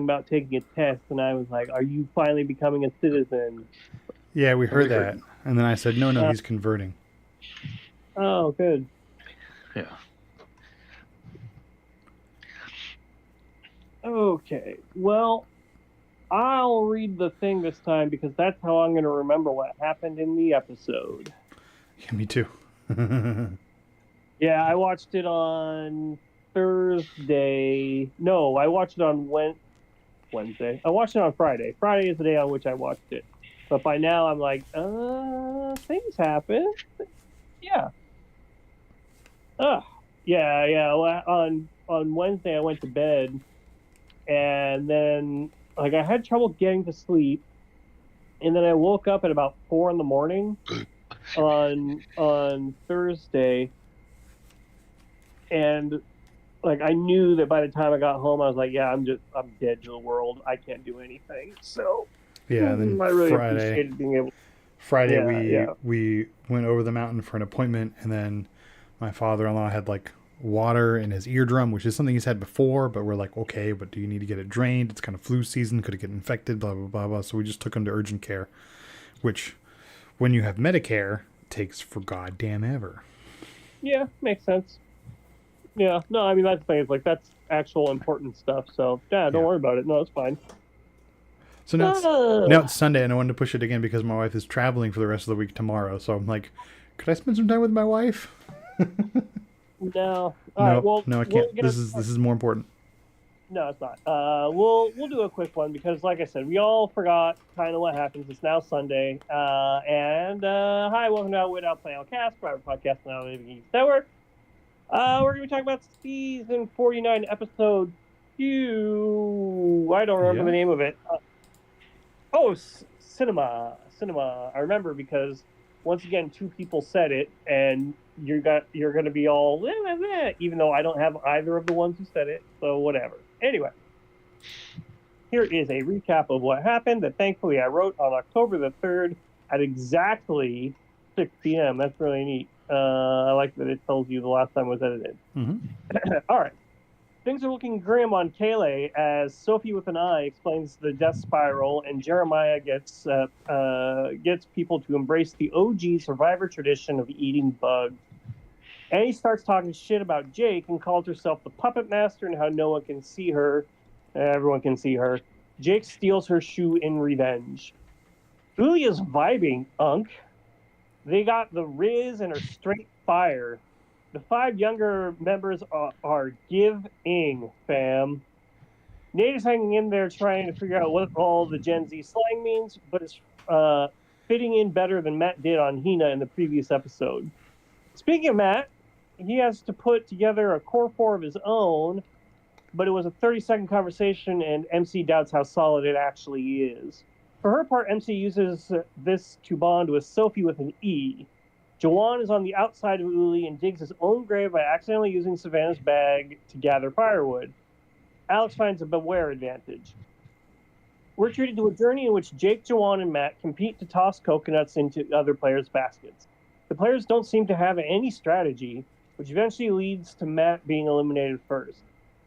about taking a test, and I was like, "Are you finally becoming a citizen?" Yeah, we heard We heard. that. And then I said, no, no, Uh, he's converting. oh, good. Yeah. Okay. Well, I'll read the thing this time because that's how I'm going to remember what happened in the episode. Yeah, me too. Yeah, I watched it on Thursday. No, I watched it on Wednesday. I watched it on Friday. Friday is the day on which I watched it. But by now I'm like, things happen. Yeah. Uh, yeah. Well, on Wednesday I went to bed and then like I had trouble getting to sleep, and then I woke up at about 4 in the morning on Thursday, and like I knew that by the time I got home, I was like, yeah, I'm dead to the world. I can't do anything. So Yeah, and then I really appreciated being able. Friday Yeah, we yeah, we went over the mountain for an appointment, and then my father-in-law had like water in his eardrum, which is something he's had before, but we're like, okay, but do you need to get it drained? It's kind of flu season, could it get infected? Blah blah blah blah. So we just took him to urgent care, which when you have Medicare takes for goddamn ever. yeah. Makes sense. Yeah, no, I mean that's the thing. It's like that's actual important stuff. So yeah, don't Yeah. worry about it. No, it's fine. So now Uh, it's Sunday, and I wanted to push it again because my wife is traveling for the rest of the week tomorrow. So I'm like, could I spend some time with my wife? no, all right. No, Well, no, I can't. we'll get This is more important. No, it's not. We'll do a quick one because, like I said, we all forgot kind of what happens. It's now Sunday. And hi, welcome to Without Playing Cast, private podcast now Living East Network. We're gonna be talking about season 49, episode 2. I don't remember Yeah. the name of it. Cinema. I remember because once again, two people said it, and you're gonna be all even though I don't have either of the ones who said it. So whatever. Anyway, here is a recap of what happened that thankfully I wrote on October the 3rd at exactly 6 p.m. That's really neat. I like that it tells you the last time it was edited. Mm-hmm. All right. Things are looking grim on Kayleigh as Sophie with an eye explains the death spiral, and Jeremiah gets people to embrace the OG survivor tradition of eating bugs. Annie starts talking shit about Jake and calls herself the puppet master and how no one can see her. Everyone can see her. Jake steals her shoe in revenge. Julia's vibing, Unk. They got the Riz and are straight fire. The five younger members are giving, fam. Nate is hanging in there trying to figure out what all the Gen Z slang means, but it's fitting in better than Matt did on Hina in the previous episode. Speaking of Matt, he has to put together a core four of his own, but it was a 30-second conversation, and MC doubts how solid it actually is. For her part, MC uses this to bond with Sophie with an E. Jawan is on the outside of Uli and digs his own grave by accidentally using Savannah's bag to gather firewood. Alex finds a beware advantage. We're treated to a journey in which Jake, Jawan, and Matt compete to toss coconuts into other players' baskets. The players don't seem to have any strategy, which eventually leads to Matt being eliminated first.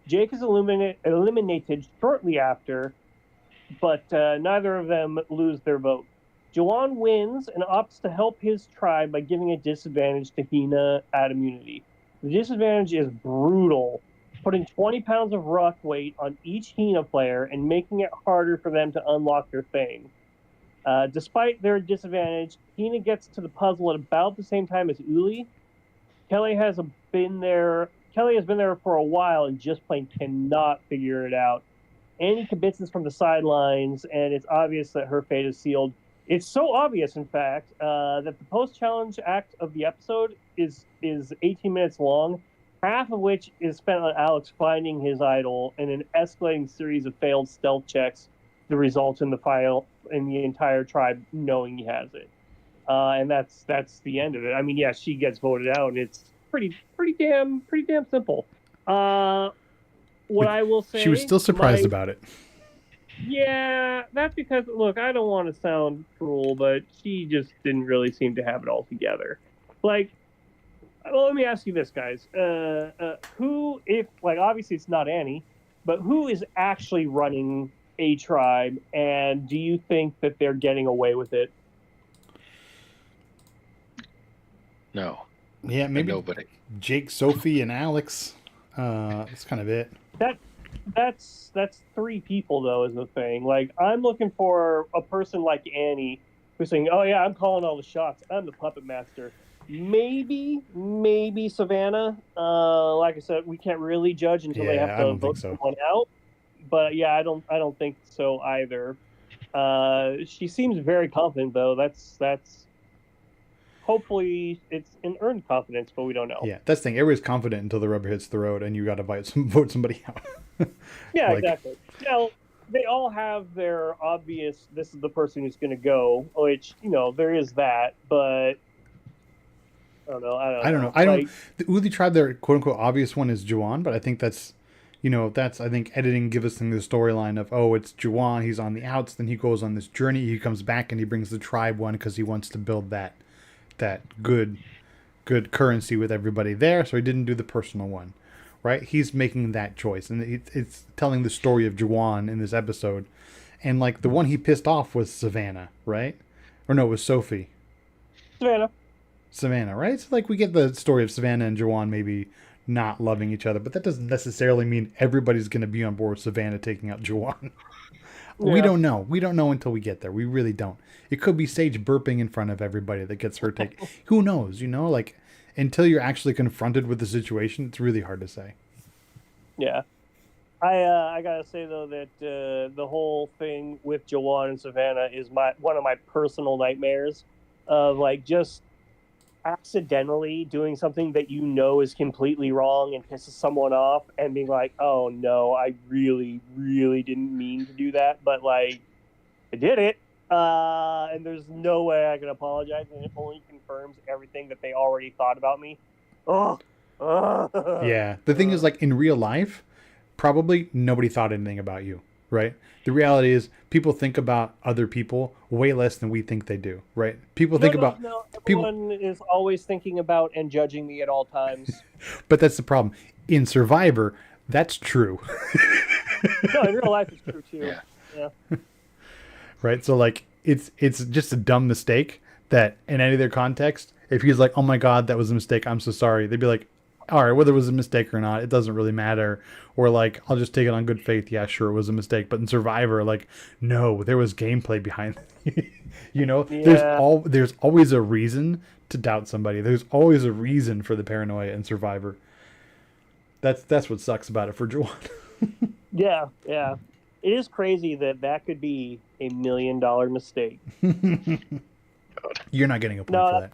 Jake is eliminated shortly after, but neither of them lose their vote. Jawan wins and opts to help his tribe by giving a disadvantage to Hina at immunity. The disadvantage is brutal, putting 20 pounds of rock weight on each Hina player and making it harder for them to unlock their thing. Despite their disadvantage, Hina gets to the puzzle at about the same time as Uli. Kelly has been there for a while and just plain cannot figure it out. Annie kibitz from the sidelines, and it's obvious that her fate is sealed. It's so obvious, in fact, that the post-challenge act of the episode is 18 minutes long, half of which is spent on Alex finding his idol and an escalating series of failed stealth checks that result in the entire tribe knowing he has it. And that's the end of it. I mean, yeah, she gets voted out, and it's pretty damn simple. What I will say, she was still surprised about it. Yeah, that's because look, I don't want to sound cruel, but she just didn't really seem to have it all together. Like, well, let me ask you this, guys: who, if like, obviously it's not Annie, but who is actually running a tribe, and do you think that they're getting away with it? No. Yeah, maybe Nobody. Jake, Sophie, and Alex. That's kind of it. That that's three people though is the thing. Like I'm looking for a person like Annie who's saying, "Oh yeah, I'm calling all the shots. I'm the puppet master." Maybe Savannah. Like I said, we can't really judge until they have Yeah, I to don't think vote so. someone out. But yeah, I don't think so either. She seems very confident though. That's hopefully it's an earned confidence, but we don't know. Yeah, that's the thing. Everybody's confident until the rubber hits the road, and you got to vote somebody out. Yeah, Like, exactly. Now, they all have their obvious, this is the person who's going to go, which, there is that, but I don't know. I don't know. The Uli tribe, their quote unquote obvious one is Juwan, but I think that's, I think editing gives us the storyline of, oh, it's Juwan. He's on the outs. Then he goes on this journey. He comes back and he brings the tribe one because he wants to build that good currency with everybody there. So he didn't do the personal one, right? He's making that choice, and it's telling the story of Juwan in this episode. And like the one he pissed off was Savannah, right? Or no, it was Sophie. Savannah, right? So like we get the story of Savannah and Juwan maybe not loving each other, but that doesn't necessarily mean everybody's going to be on board with Savannah taking out Juwan. We don't know. We don't know until we get there. We really don't. It could be Sage burping in front of everybody that gets her take. Who knows? Like until you're actually confronted with the situation, it's really hard to say. Yeah. I gotta say though that the whole thing with Jawan and Savannah is one of my personal nightmares of like just accidentally doing something that is completely wrong and pisses someone off and being like, oh no, I really, really didn't mean to do that, but like I did it. And there's no way I can apologize, and it only confirms everything that they already thought about me. Oh, yeah. The thing is, like in real life, probably nobody thought anything about you, right? The reality is people think about other people way less than we think they do, right? People think about everyone is always thinking about and judging me at all times. But that's the problem. In Survivor, that's true. No, in real life it's true too. Yeah. Right? So like it's just a dumb mistake that in any other context, if he's like, "Oh my god, that was a mistake. I'm so sorry." They'd be like, all right, whether it was a mistake or not, it doesn't really matter. Or like, I'll just take it on good faith. Yeah, sure, it was a mistake. But in Survivor, like, no, there was gameplay behind it. Yeah. There's always a reason to doubt somebody. There's always a reason for the paranoia in Survivor. That's what sucks about it for Joanne. Yeah. It is crazy that could be $1 million mistake. You're not getting a point for that.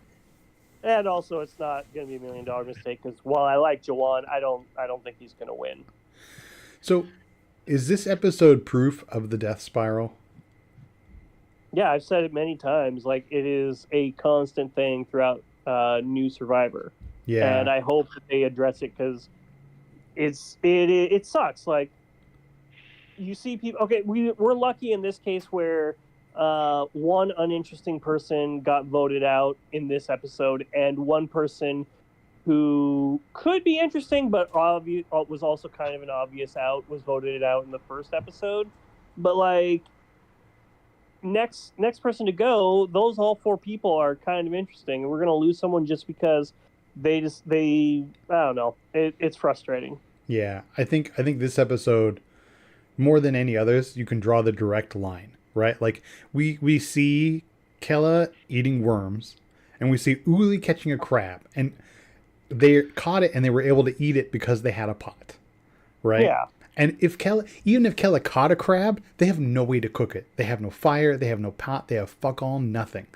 And also, it's not going to be $1 million mistake because while I like Jawan, I don't think he's going to win. So, is this episode proof of the death spiral? Yeah, I've said it many times. Like it is a constant thing throughout New Survivor. Yeah, and I hope that they address it because it sucks. Like you see people. Okay, we're lucky in this case where one uninteresting person got voted out in this episode, and one person who could be interesting but was also kind of an obvious out was voted out in the first episode. But like next person to go, those all four people are kind of interesting, and we're gonna lose someone just because they I don't know. It's frustrating. Yeah, I think this episode, more than any others, you can draw the direct line. Right? Like we see Kella eating worms, and we see Uli catching a crab, and they caught it and they were able to eat it because they had a pot. Right? Yeah. And even if Kella caught a crab, they have no way to cook it. They have no fire, they have no pot, they have fuck all nothing.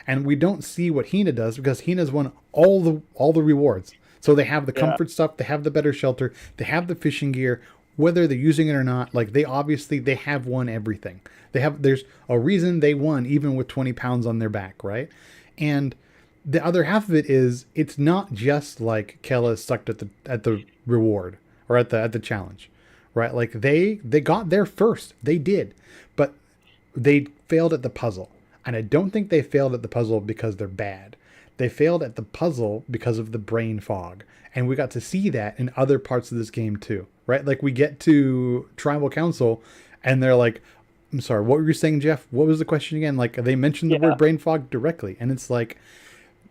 And we don't see what Hina does because Hina's won all the rewards. So they have the comfort stuff, they have the better shelter, they have the fishing gear. Whether they're using it or not, like they have won everything. There's a reason they won even with 20 pounds on their back, right? And the other half of it is it's not just like Kella sucked at the reward or at the challenge, right? Like they got there first. They did. But they failed at the puzzle. And I don't think they failed at the puzzle because they're bad. They failed at the puzzle because of the brain fog. And we got to see that in other parts of this game too, right? Like we get to Tribal Council and they're like, I'm sorry, what were you saying, Jeff? What was the question again? Like they mentioned the Yeah. word brain fog directly. And it's like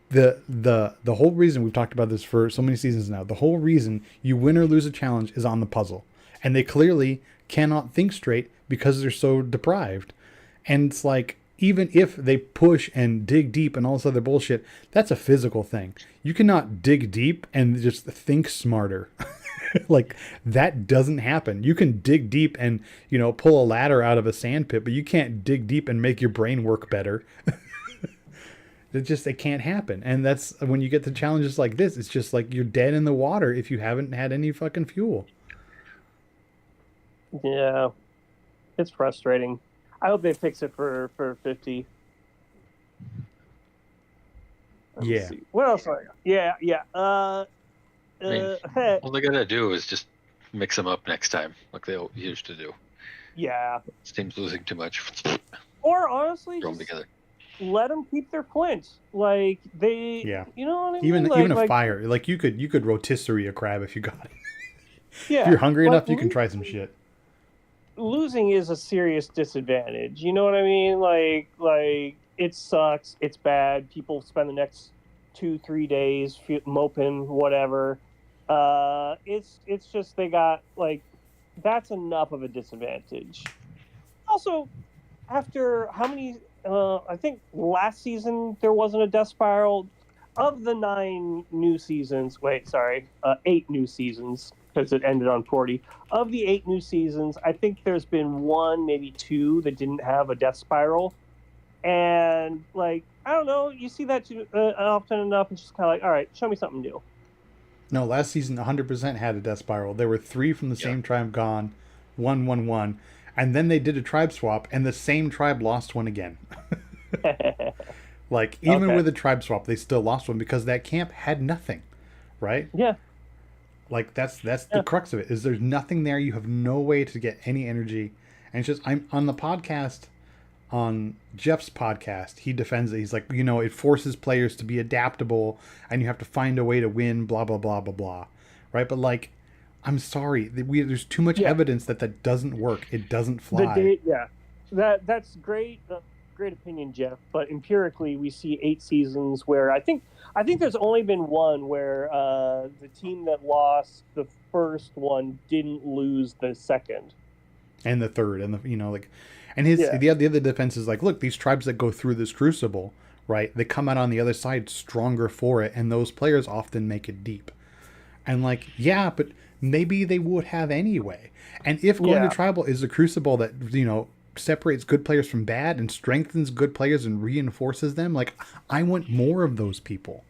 the whole reason we've talked about this for so many seasons now, the whole reason you win or lose a challenge is on the puzzle. And they clearly cannot think straight because they're so deprived. And it's like, even if they push and dig deep and all this other bullshit, that's a physical thing. You cannot dig deep and just think smarter. Like that doesn't happen. You can dig deep and, pull a ladder out of a sand pit, but you can't dig deep and make your brain work better. It can't happen. And that's when you get to challenges like this, it's just like you're dead in the water if you haven't had any fucking fuel. Yeah. It's frustrating. I hope they fix it for 50. Yeah. See. What else? Yeah. All they gotta do is just mix them up next time, like they used to do. Yeah. This team's losing too much. Or honestly, Throw them together. let them keep their flint. Like they, Yeah. you know what I mean? Even a fire, like you could rotisserie a crab if you got it. Yeah. If you're hungry enough, you can try some shit. Losing is a serious disadvantage. You know what I mean? Like it sucks. It's bad. People spend the next 2-3 days moping, whatever. It's just they got that's enough of a disadvantage. Also, after how many? I think last season there wasn't a death spiral. Of the 9 new seasons, 8 new seasons, because it ended on 40. Of the 8 new seasons, I think there's been 1, maybe 2 that didn't have a death spiral. And, I don't know, you see that often enough, it's just kind of like, all right, show me something new. No, last season 100% had a death spiral. There were 3 from the same tribe gone, 1-1-1. And then they did a tribe swap, and the same tribe lost one again. Even with a tribe swap, they still lost one because that camp had nothing, right? Yeah. That's the crux of it, is there's nothing there. You have no way to get any energy. And it's just, I'm on the podcast, on Jeff's podcast, he defends it. He's like, it forces players to be adaptable and you have to find a way to win, blah, blah, blah, blah, blah. Right? But I'm sorry, there's too much evidence that doesn't work. It doesn't fly. That's great. Great opinion, Jeff. But empirically, we see 8 seasons where I think there's only been one where the team that lost the first one didn't lose the second and the third, and the other defense is like, look, these tribes that go through this crucible, right? They come out on the other side stronger for it, and those players often make it deep. And but maybe they would have anyway. And if going to tribal is a crucible that separates good players from bad and strengthens good players and reinforces them, I want more of those people.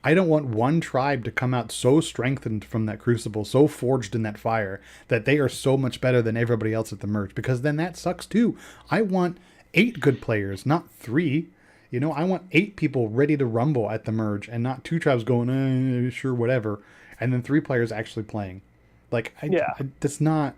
I don't want one tribe to come out so strengthened from that crucible, so forged in that fire, that they are so much better than everybody else at the merge, because then that sucks too. I want 8 good players, not 3. I want 8 people ready to rumble at the merge, and not 2 tribes going, sure, whatever, and then 3 players actually playing. That's not...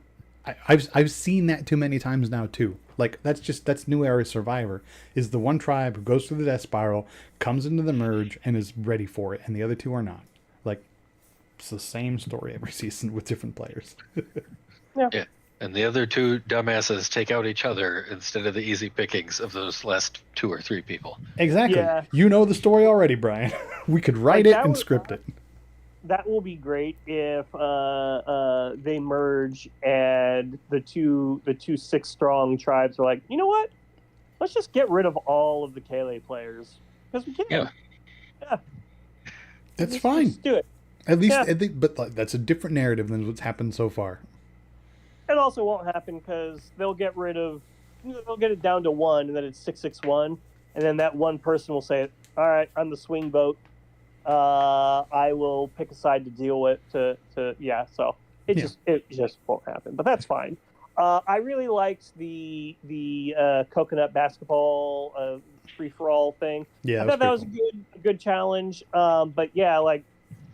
I've seen that too many times now too. That's New Era Survivor, is the one tribe who goes through the death spiral, comes into the merge, and is ready for it, and the other 2 are not. It's the same story every season with different players. Yeah, and the other 2 dumbasses take out each other instead of the easy pickings of those last 2 or 3 people. Exactly. Yeah. You know the story already, Brian. We could write it and script it. That will be great if they merge and the two 6-strong tribes are like, you know what? Let's just get rid of all of the Kaylee players because we can. Yeah. That's fine. Just do it. At least, but that's a different narrative than what's happened so far. It also won't happen because they'll get it down to 1, and then it's 6-6-1, and then that one person will say, "All right, I'm the swing vote. I will pick a side to deal with." So it just won't happen. But that's fine. I really liked the coconut basketball free for all thing. Yeah, I thought that was a good challenge. But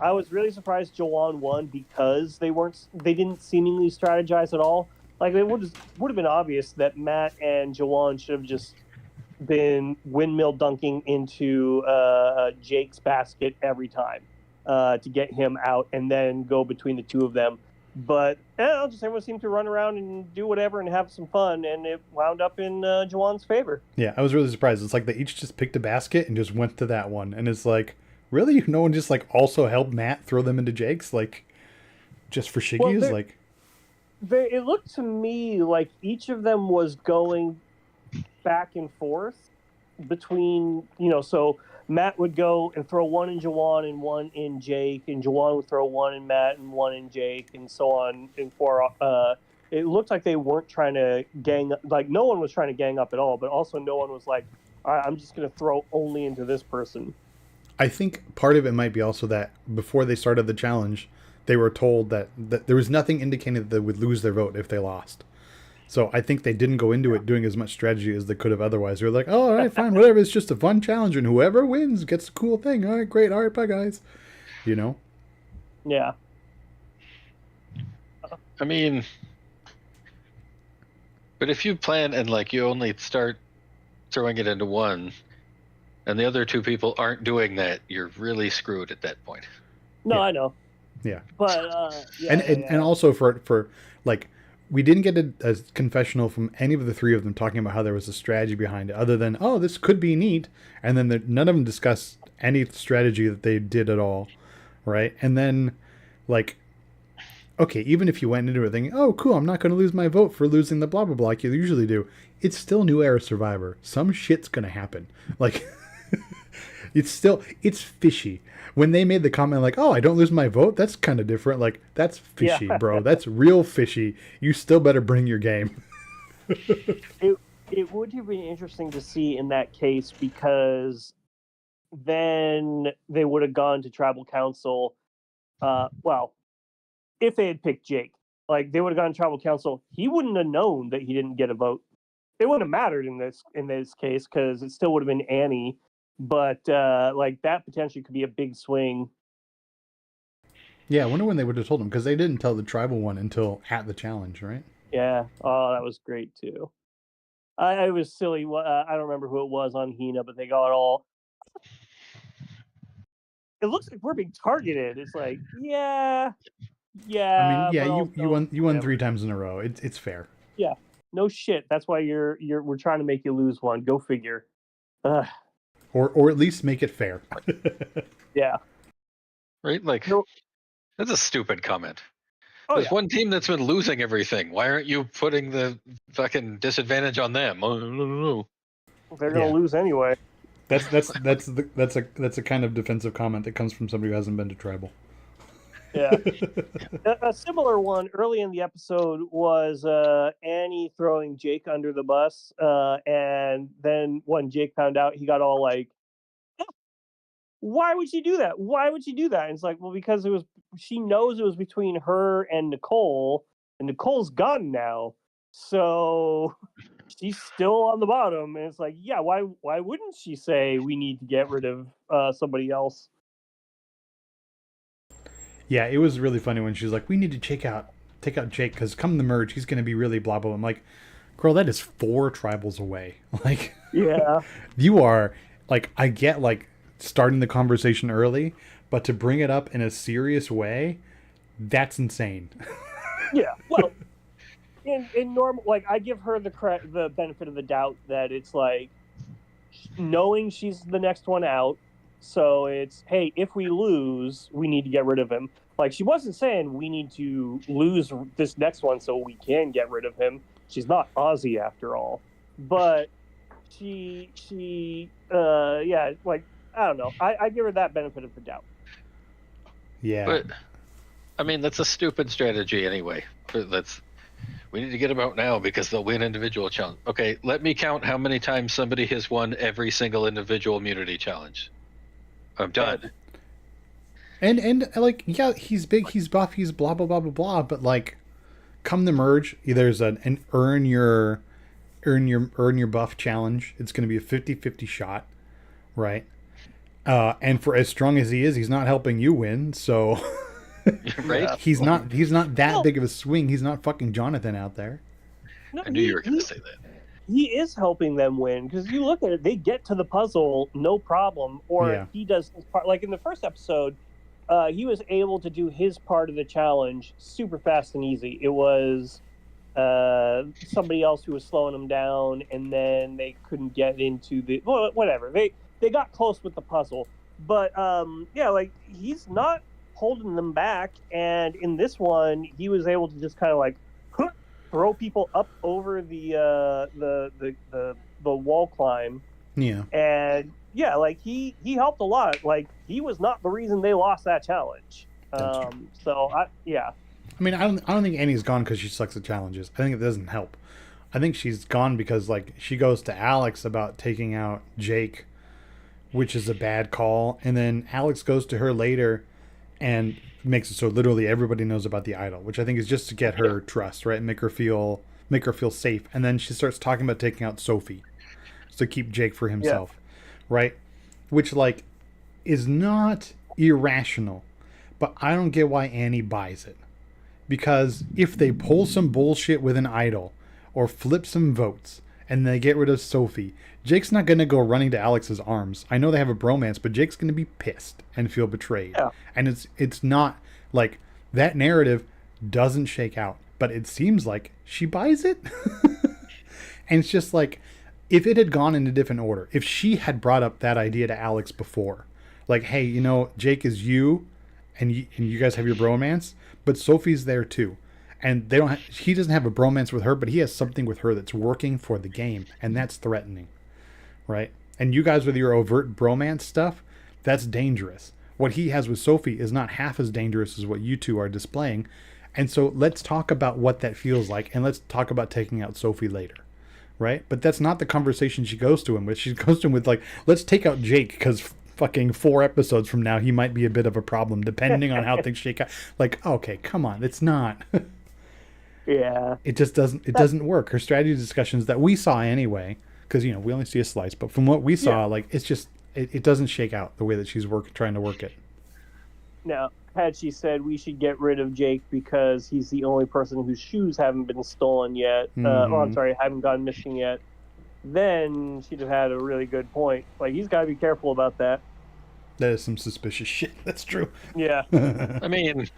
I was really surprised Jawan won because they didn't seemingly strategize at all. It would have been obvious that Matt and Jawan should have just been windmill dunking into Jake's basket every time to get him out and then go between the two of them. But just everyone seemed to run around and do whatever and have some fun, and it wound up in Juwan's favor. Yeah, I was really surprised. It's like they each just picked a basket and just went to that one. And it's like, really? No one just like also helped Matt throw them into Jake's? Like, just for shiggies? Well, like, it looked to me like each of them was going back and forth between, so Matt would go and throw one in Juwan and one in Jake, and Juwan would throw one in Matt and one in Jake, and so on. And it looked like they weren't trying to no one was trying to gang up at all, but also no one was like, all right, I'm just going to throw only into this person. I think part of it might be also that before they started the challenge, they were told that there was nothing indicating that they would lose their vote if they lost. So I think they didn't go into it doing as much strategy as they could have otherwise. They were like, oh, all right, fine, whatever. It's just a fun challenge, and whoever wins gets a cool thing. All right, great. All right, bye, guys. Yeah. I mean, but if you plan and you only start throwing it into one, and the other two people aren't doing that, you're really screwed at that point. No, yeah. I know. Yeah. But and also for we didn't get a confessional from any of the three of them talking about how there was a strategy behind it, other than, oh, this could be neat, and then none of them discussed any strategy that they did at all, right? And then, okay, even if you went into it thinking, oh, cool, I'm not going to lose my vote for losing the blah blah blah like you usually do, it's still New Era Survivor. Some shit's going to happen. It's fishy. When they made the comment oh, I don't lose my vote, that's kind of different. That's fishy, yeah. Bro. That's real fishy. You still better bring your game. It would have been interesting to see in that case, because then they would have gone to tribal council. If they had picked Jake, they would have gone to tribal council. He wouldn't have known that he didn't get a vote. It wouldn't have mattered in this case, because it still would have been Annie. But that potentially could be a big swing. Yeah, I wonder when they would have told him, because they didn't tell the tribal one until at the challenge, right? Yeah. Oh, that was great too. I was silly. I don't remember who it was on Hina, but they got all. It looks like we're being targeted. It's like, yeah. I mean, yeah, you won 3 times in a row. It's fair. Yeah. No shit. That's why we're trying to make you lose one. Go figure. Or at least make it fair. Yeah. Right? That's a stupid comment. Oh, There's one team that's been losing everything. Why aren't you putting the fucking disadvantage on them? They're gonna lose anyway. That's a kind of defensive comment that comes from somebody who hasn't been to tribal. Yeah. A similar one early in the episode was Annie throwing Jake under the bus, and then when Jake found out, he got all like, why would she do that? Why would she do that? And it's like, well, because she knows it was between her and Nicole, and Nicole's gone now, so she's still on the bottom. And it's like, yeah, why wouldn't she say we need to get rid of somebody else? Yeah, it was really funny when she was like, we need to take out Jake, because come the merge, he's going to be really blah, blah. I'm like, girl, that is 4 tribals away. Yeah. You are, I get, starting the conversation early, but to bring it up in a serious way, that's insane. Yeah, well, in normal, I give her the benefit of the doubt that it's knowing she's the next one out. So it's, hey, if we lose, we need to get rid of him. She wasn't saying we need to lose this next one so we can get rid of him. She's not Aussie after all. But she I don't know. I give her that benefit of the doubt. Yeah. But, I mean, that's a stupid strategy anyway. We need to get them out now because they'll win individual challenge. Okay, let me count how many times somebody has won every single individual immunity challenge. I'm done. And yeah, he's big, he's buff, he's blah blah blah blah blah. But come the merge, there's an earn your buff challenge. It's going to be a 50-50 shot, right? And for as strong as he is, he's not helping you win. So, right? He's not that big of a swing. He's not fucking Jonathan out there. No, I knew you were going to say that. he is helping them win, because you look at it, they get to the puzzle no problem, or Yeah. he does his part. Like in the first episode, he was able to do his part of the challenge super fast and easy. It was somebody else who was slowing him down, and then they couldn't get into the whatever. They got close with the puzzle, but yeah, like he's not holding them back. And in this one, he was able to just kind of like throw people up over the wall climb. Yeah. And yeah, like he helped a lot. Like he was not the reason they lost that challenge. So yeah. I mean, I don't think Annie's gone because she sucks at challenges. I think it doesn't help. I think she's gone because like she goes to Alex about taking out Jake, which is a bad call, and then Alex goes to her later and makes it so literally everybody knows about the idol, which I think is just to get her trust, right? Make her feel safe. And then she starts talking about taking out Sophie to keep Jake for himself, right? Which like is not irrational, but I don't get why Annie buys it. Because if they pull some bullshit with an idol or flip some votes and they get rid of Sophie, Jake's not going to go running to Alex's arms. I know they have a bromance, but Jake's going to be pissed and feel betrayed. Yeah. And it's not like that narrative doesn't shake out, but it seems like she buys it. And it's just like, if it had gone in a different order, if she had brought up that idea to Alex before, like, hey, you know, Jake is you and you guys have your bromance, but Sophie's there too. And he doesn't have a bromance with her, but he has something with her that's working for the game, and that's threatening. Right? And you guys with your overt bromance stuff, that's dangerous. What he has with Sophie is not half as dangerous as what you two are displaying. And so let's talk about what that feels like, and let's talk about taking out Sophie later. Right? But that's not the conversation she goes to him with. She goes to him with like, let's take out Jake because fucking 4 episodes from now he might be a bit of a problem depending on how things shake out. Like, okay, come on, it's not. Yeah. It just doesn't work. Her strategy discussions that we saw anyway, because you know we only see a slice, but from what we saw, like it's just it doesn't shake out the way that she's trying to work it. Now, had she said we should get rid of Jake because he's the only person whose shoes haven't been stolen yet, haven't gone missing yet, then she'd have had a really good point. Like, he's got to be careful about that. That is some suspicious shit. That's true. Yeah. I mean,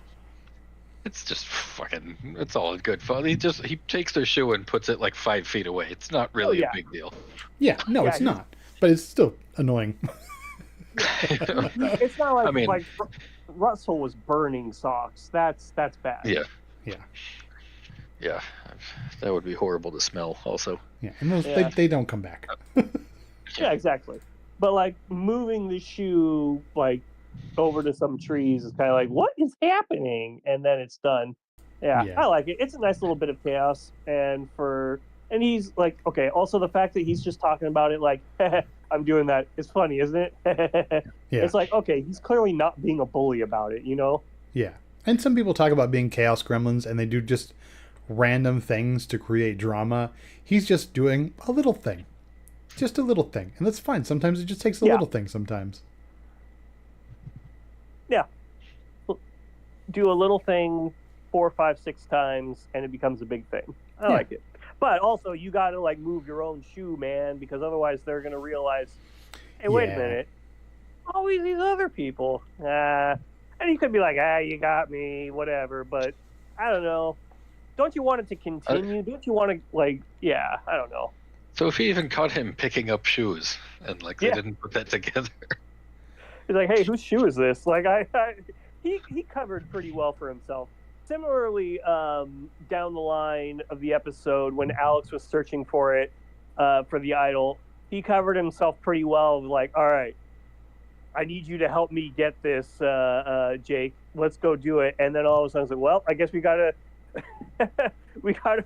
it's just fucking, it's all good fun. He takes their shoe and puts it like 5 feet away. It's not really a big deal. Yeah, no, it's not. But it's still annoying. It's not like, like Russell was burning socks. That's bad. Yeah. Yeah. Yeah. That would be horrible to smell also. Yeah, and those they don't come back. Yeah, exactly. But like moving the shoe like over to some trees is kind of like, what is happening? And then it's done. Yeah, I like it. It's a nice little bit of chaos, and he's like, okay. Also, the fact that he's just talking about it like, I'm doing that is funny, isn't it? Yeah. It's like, okay, he's clearly not being a bully about it, you know? Yeah, and some people talk about being chaos gremlins, and they do just random things to create drama. He's just doing a little thing. Just a little thing. And that's fine. Sometimes it just takes a little thing sometimes. Yeah. Do a little thing 4, 5, 6 times and it becomes a big thing. I like it. But also you got to like move your own shoe, man, because otherwise they're going to realize, hey, wait a minute. Always these other people. And you could be like, you got me, whatever. But I don't know. Don't you want it to continue? Don't you want to I don't know. So if he even caught him picking up shoes and like they didn't put that together. He's like, hey, whose shoe is this? Like he covered pretty well for himself. Similarly, down the line of the episode when Alex was searching for it, for the idol, he covered himself pretty well. Like, all right, I need you to help me get this, Jake. Let's go do it. And then all of a sudden, it's like, well, I guess we gotta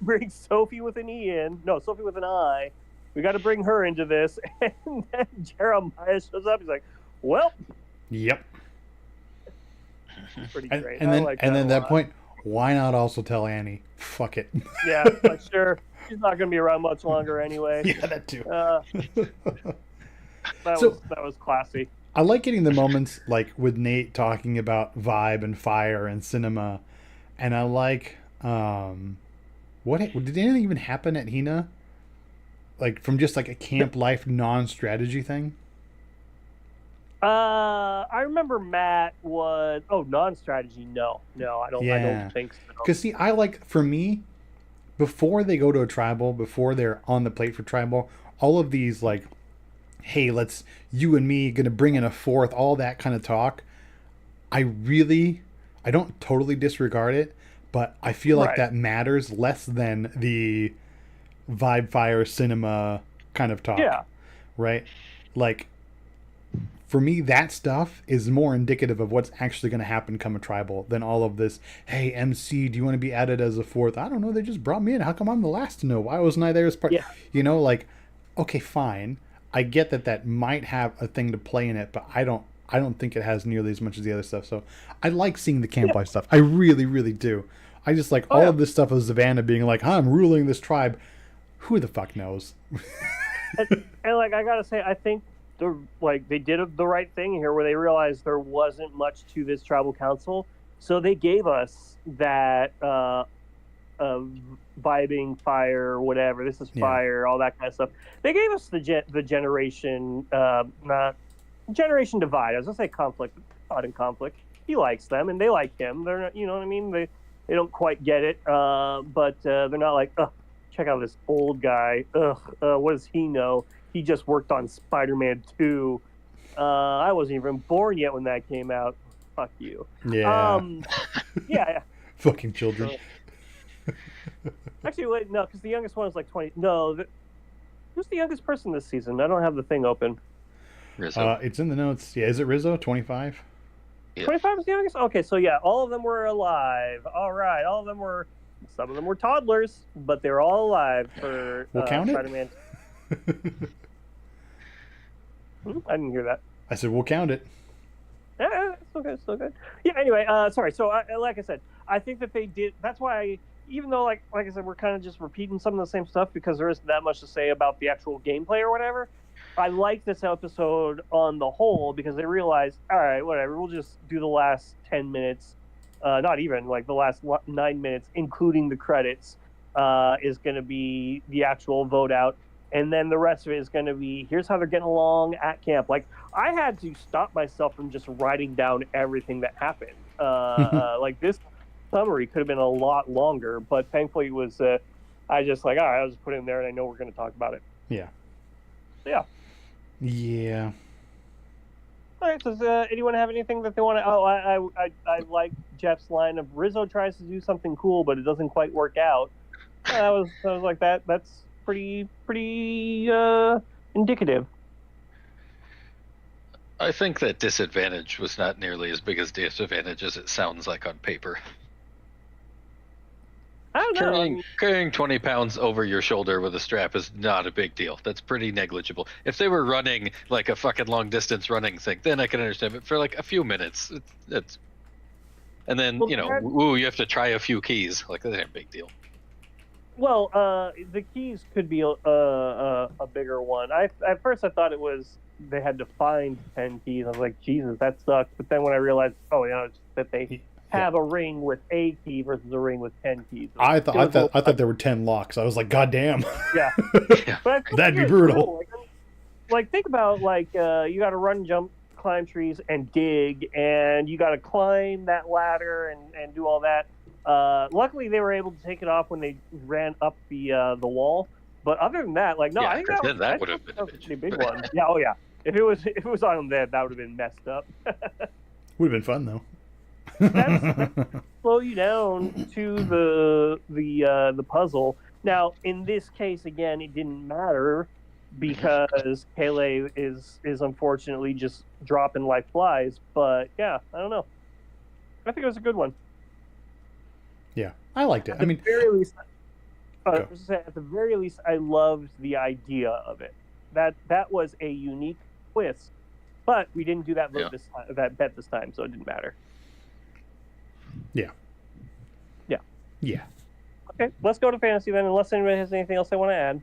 bring Sophie with an E in. No, Sophie with an I. We got to bring her into this. And then Jeremiah shows up. He's like, well. Yep. Pretty great. And then at that point, why not also tell Annie? Fuck it. Yeah, like, sure. She's not going to be around much longer anyway. Yeah, that too. That was classy. I like getting the moments like with Nate talking about vibe and fire and cinema. And I like... did anything even happen at Hina? like from just like a camp life non-strategy thing? I remember Matt was non-strategy. No, I don't Yeah. think so. Because see, I like for me before they go to a tribal, before they're on the plate for tribal, all of these like, hey, let's you and me gonna bring in a fourth, all that kind of talk. I really, I don't totally disregard it, but I feel like Right. that matters less than the vibe fire cinema kind of talk, Yeah. right? Like for me, that stuff is more indicative of what's actually going to happen come a tribal than all of this. Hey, MC, do you want to be added as a fourth? I don't know. They just brought me in. How come I'm the last to know? Why wasn't I there as part? Yeah. You know, like, okay, fine. I get that that might have a thing to play in it, but I don't. I don't think it has nearly as much as the other stuff. So I like seeing the camp Yeah. life stuff. I really, really do. I just like Oh, all yeah. of this stuff of Savannah being like, I'm ruling this tribe. Who the fuck knows? And like I gotta say, I think they did the right thing here, where they realized there wasn't much to this tribal council, so they gave us that vibing fire, whatever. This is Yeah. fire, all that kind of stuff. They gave us the generation, not generation divide. I was gonna say conflict, not in conflict. He likes them, and they like him. They're not, you know what I mean? They don't quite get it, but they're not like, ugh, check out this old guy. Ugh, what does he know? He just worked on Spider-Man 2. I wasn't even born yet when that came out. Fuck you. Yeah. Yeah. Fucking children. Actually, wait, no, because the youngest one is like 20. No, who's the youngest person this season? I don't have the thing open. Rizzo. It's in the notes. Yeah, is it Rizzo? 25? Yeah. 25 is the youngest? Okay, so yeah, all of them were alive. All right, some of them were toddlers, but they're all alive for We'll count it? Spider-Man. I didn't hear that. I said, we'll count it. Yeah, still good. Yeah. Anyway, sorry. So, like I said, I think that they did. That's why, even though, like I said, we're kind of just repeating some of the same stuff because there isn't that much to say about the actual gameplay or whatever. I like this episode on the whole because they realized, all right, whatever, we'll just do the last 10 minutes, not even like the last 9 minutes, including the credits, is going to be the actual vote out. And then the rest of it is going to be, here's how they're getting along at camp. Like, I had to stop myself from just writing down everything that happened. Like, this summary could have been a lot longer, but thankfully it was, I just like, all right, I'll just put it in there and I know we're going to talk about it. Yeah. So, yeah. Yeah. All right, so does anyone have anything that they want to, I like Jeff's line of Rizzo tries to do something cool, but it doesn't quite work out. I was like, that's pretty indicative. I think that disadvantage was not nearly as big as disadvantage as it sounds like on paper. I don't know. Carrying 20 pounds over your shoulder with a strap is not a big deal. That's pretty negligible. If they were running like a fucking long distance running thing, then I can understand. But for like a few minutes, it's and then Well, you have to try a few keys. Like that ain't a big deal. Well, the keys could be a bigger one. At first I thought it was they had to find 10 keys. I was like, Jesus, that sucks. But then when I realized, it's that they have a ring with a key versus a ring with 10 keys. I thought there were 10 locks. I was like, God damn. Yeah. But That'd be brutal. Cool. Like think about you got to run, jump, climb trees, and dig, and you got to climb that ladder and do all that. Luckily, they were able to take it off when they ran up the wall. But other than that, I think that would have been a pretty big one. Yeah, oh yeah. If it was on there, that would have been messed up. Would have been fun though. That's slow you down to the puzzle. Now, in this case, again, it didn't matter because Kayleigh is unfortunately just dropping like flies. But yeah, I don't know. I think it was a good one. Yeah, I liked it. At the very least, I loved the idea of it. That was a unique twist, but we didn't do that vote this time, that bet this time, so it didn't matter. Yeah. Okay, let's go to fantasy then. Unless anybody has anything else they want to add.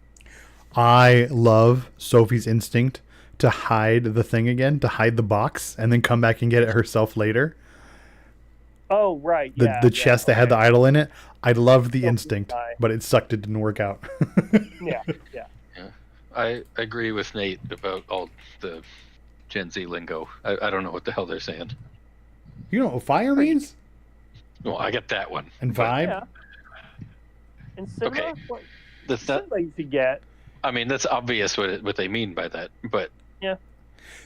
I love Sophie's instinct to hide the thing again, to hide the box, and then come back and get it herself later. Oh, right. The chest that had the idol in it. I loved the instinct, but it sucked. It didn't work out. Yeah. I agree with Nate about all the Gen Z lingo. I don't know what the hell they're saying. You know what fire means? Well, I get that one. And but- vibe? Yeah. And cinema, Okay. what That's not. cinema you forget. I mean, that's obvious what they mean by that. But Yeah.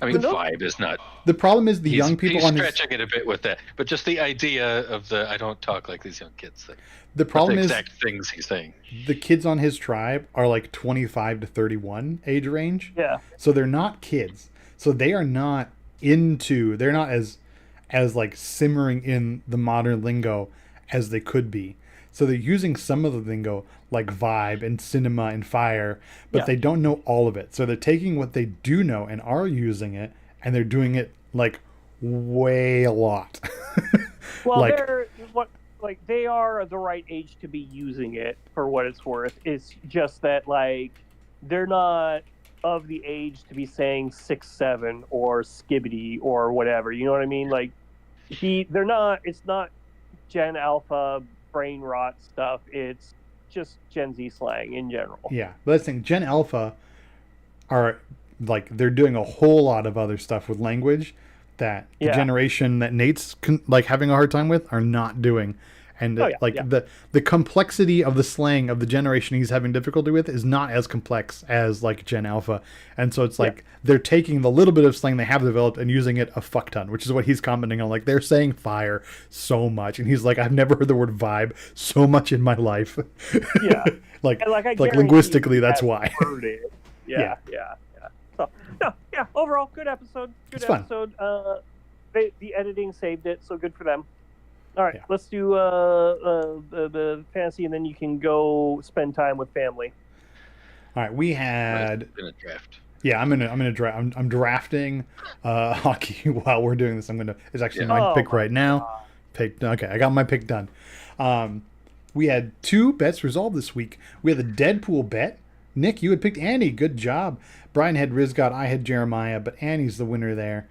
I mean, But no- vibe is not. The problem is the young people he's on his... stretching it a bit with that, but just the idea of the I don't talk like these young kids thing. The problem the is exact things he's saying. the kids on his tribe are like 25 to 31 age range. Yeah. So they're not kids. So they are not they're not as like simmering in the modern lingo as they could be. So they're using some of the lingo like vibe and cinema and fire, but Yeah. they don't know all of it. So they're taking what they do know and are using it, and they're doing it like way a lot. Well, Like- they are the right age to be using it for what it's worth. It's just that like they're not of the age to be saying 6'7" or skibbity or whatever. You know what I mean? Like they're not. It's not Gen Alpha brain rot stuff. It's just Gen Z slang in general. Yeah, but that's the thing. Gen Alpha are like they're doing a whole lot of other stuff with language that the Yeah. generation that Nate's like having a hard time with are not doing. And Oh, yeah, yeah. the complexity of the slang of the generation he's having difficulty with is not as complex as like Gen Alpha. And so it's like they're taking the little bit of slang they have developed and using it a fuck ton, which is what he's commenting on. Like they're saying fire so much, and he's like, I've never heard the word vibe so much in my life. Yeah. like And, I like guarantee linguistically, you that's have why. heard it. Yeah. So, no, yeah. Overall, good episode. Good It's fun. episode. The editing saved it, so good for them. All right, Yeah. let's do the fantasy, and then you can go spend time with family. All right, we had in a draft. yeah. I'm drafting hockey while we're doing this. It's actually my Oh pick my right now. Okay, I got my pick done. We had 2 bets resolved this week. We had the Deadpool bet. Nick, you had picked Annie. Good job. Brian had Rizgod. I had Jeremiah, but Annie's the winner there.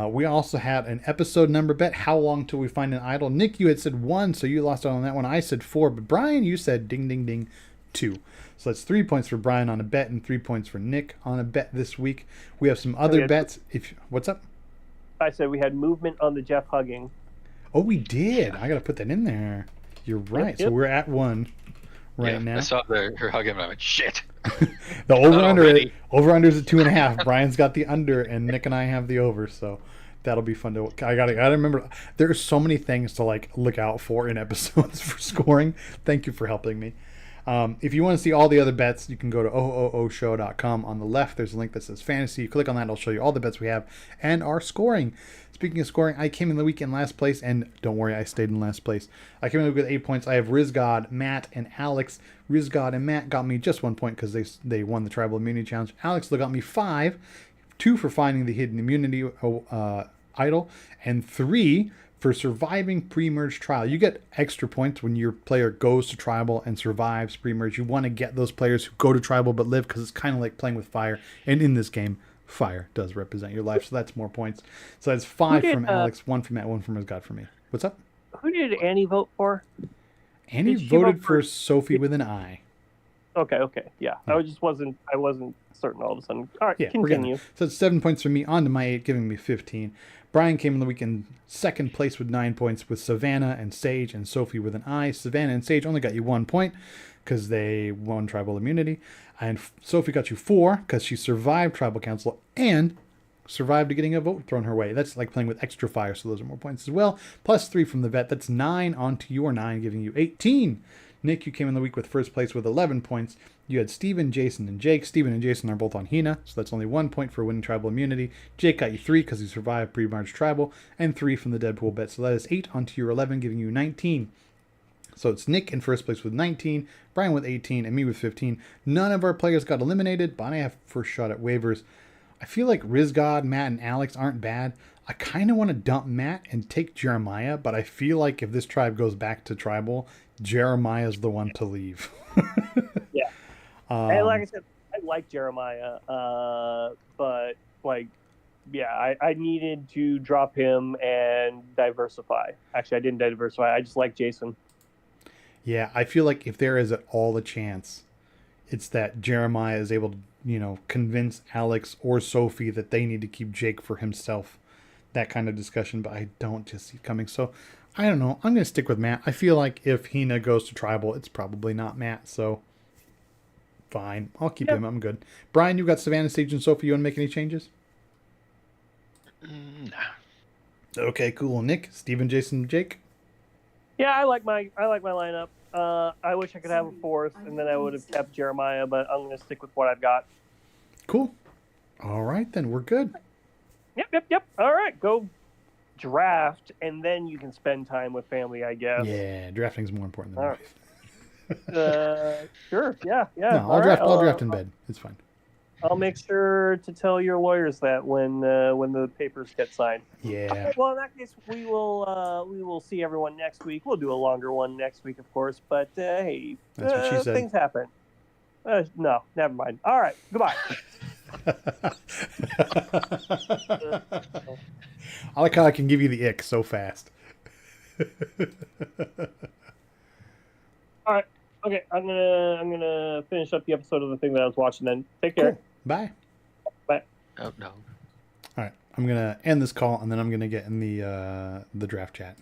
We also had an episode number bet. How long till we find an idol? Nick, you had said 1, so you lost out on that one. I said 4, but Brian, you said ding, ding, ding, 2. So that's 3 points for Brian on a bet and 3 points for Nick on a bet this week. We have some other bets. What's up? I said we had movement on the Jeff hugging. Oh, we did. I got to put that in there. You're right. So yep. we're at 1 right now. I saw her hug him and I went, shit. The over-under is at 2.5. Brian's got the under, and Nick and I have the over. So that'll be fun to. I gotta remember. There's so many things to like look out for in episodes for scoring. Thank you for helping me. If you want to see all the other bets, you can go to Oooshow.com. On the left, there's a link that says fantasy. You click on that, it'll show you all the bets we have and our scoring. Speaking of scoring, I came in the week in last place, and don't worry, I stayed in last place. I came in the week with 8 points. I have Rizgod, Matt, and Alex. Rizgod and Matt got me just 1 point because they won the Tribal Immunity Challenge. Alex got me 5, 2 for finding the hidden immunity idol, and 3 for surviving pre-merge trial. You get extra points when your player goes to tribal and survives pre-merge. You want to get those players who go to tribal but live, because it's kind of like playing with fire. And in this game, fire does represent your life, so that's more points. So that's 5 from Alex, 1 from Matt, 1 from Rizgod for me. What's up? Who did Annie vote for? Annie Did she voted vote for for- Sophie with an I. Okay, yeah. I wasn't certain all of a sudden. All right, Yeah, we're getting continue. there. So it's 7 points for me, on to my 8, giving me 15. Brian came in the week in second place with 9 points, with Savannah and Sage and Sophie with an I. Savannah and Sage only got you 1 point because they won tribal immunity. And Sophie got you 4 because she survived tribal council and survived to getting a vote thrown her way. That's like playing with extra fire, so those are more points as well. Plus 3 from the vet. That's 9 onto your 9, giving you 18. Nick, you came in the week with first place with 11 points. You had Steven, Jason, and Jake. Steven and Jason are both on Hina, so that's only 1 point for winning tribal immunity. Jake got you 3 because he survived pre-March tribal, and 3 from the Deadpool bet. So that is 8 onto your 11, giving you 19. So it's Nick in first place with 19, Brian with 18, and me with 15. None of our players got eliminated, but I have first shot at waivers. I feel like Rizgod, Matt, and Alex aren't bad. I kind of want to dump Matt and take Jeremiah, but I feel like if this tribe goes back to tribal, Jeremiah's the one to leave. Yeah. And like I said, I like Jeremiah, but like, yeah, I needed to drop him and diversify. Actually, I didn't diversify. I just like Jason. Yeah, I feel like if there is at all a chance, it's that Jeremiah is able convince Alex or Sophie that they need to keep Jake for himself. That kind of discussion, but I don't just see it coming. So I don't know. I'm going to stick with Matt. I feel like if Hina goes to tribal, it's probably not Matt. So fine. I'll keep him. I'm good. Brian, you got Savannah, Sage, and Sophie. You want to make any changes? Nah. Okay, cool. Nick, Steven, Jason, Jake. Yeah, I like my lineup. I wish I could have a fourth, and then I would have kept Jeremiah, but I'm going to stick with what I've got. Cool. All right, then we're good. Yep. All right, go draft, and then you can spend time with family, I guess. Yeah, drafting's more important than All life. Sure. Yeah. No, I'll draft in bed. It's fine. I'll make sure to tell your lawyers that when the papers get signed. Yeah. Okay, well, in that case, we will see everyone next week. We'll do a longer one next week, of course. But hey, that's what she said. Things happen. No, never mind. All right, goodbye. I like how I can give you the ick so fast. All right. Okay, I'm gonna finish up the episode of the thing that I was watching. Then take care. Cool. Bye. Bye. Oh no. All right, I'm gonna end this call and then I'm gonna get in the draft chat.